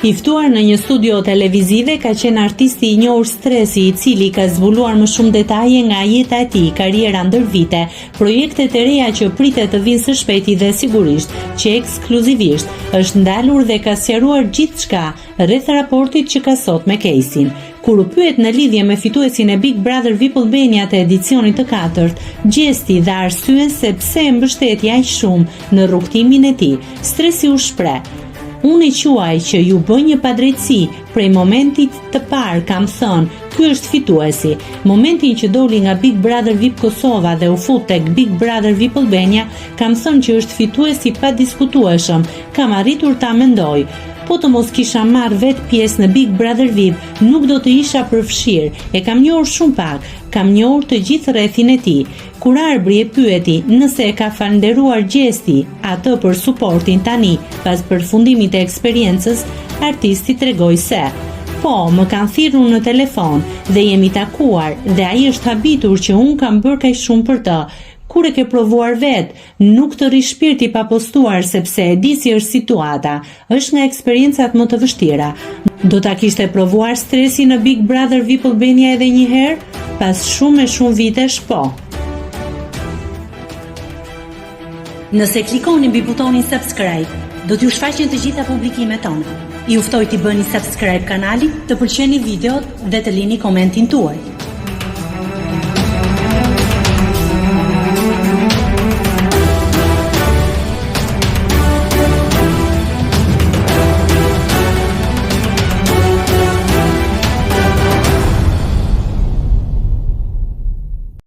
I ftuar në një studio televizive ka qenë artisti I njohur Stresi, I cili ka zbuluar më shumë detaje nga jeta e tij, karriera ndër vite, projektet e reja që pritet të vinë së shpejti dhe sigurisht që ekskluzivisht është ndalur dhe ka sqaruar gjithçka rreth raportit që ka sot me Casey-n. Kur u pyet në lidhje me fituesin e Big Brother VIP Albania të edicionit të 4, gjesti dhe arsyen se pse e mbështeti aq shumë në rrugtimin e tij, Stresi u shpreh: "Unë I quaj që ju bën një padrejtësi, prej momentit të parë kam thënë, ky është fituesi. Momentin që doli nga Big Brother VIP Kosova dhe u fut tek Big Brother VIP Albania, kam thënë që është fituesi pa diskutueshëm, kam arritur ta mendoj. Po të mos kisha marrë vetë pjesë në Big Brother VIP, nuk do të isha përfshirë, e kam njohur shumë pak, kam njohur të gjithë rrethin e tij." Kur Arbri e pyeti nëse e ka falënderuar gjesti atë për suportin tani, pas përfundimit të eksperiencës, artisti tregoi se: "Po, më kanë thirrur në telefon dhe jemi takuar dhe ai është habitur që unë kam bërë kaq shumë për të. Kur e ke provuar vet, nuk të rri shpirti pa postuar sepse e di si është situata, është nga eksperiencat më të vështira. Do ta kishte provuar Stresi në Big Brother VIP Albania edhe një herë? Pas shumë e shumë vitesh, po." Nëse klikoni mbi butonin subscribe, do t'ju shfaqen të gjitha publikimet tona. Ju ftoj t'i bëni subscribe kanalit, të pëlqeni videot dhe të lini komentin tuaj.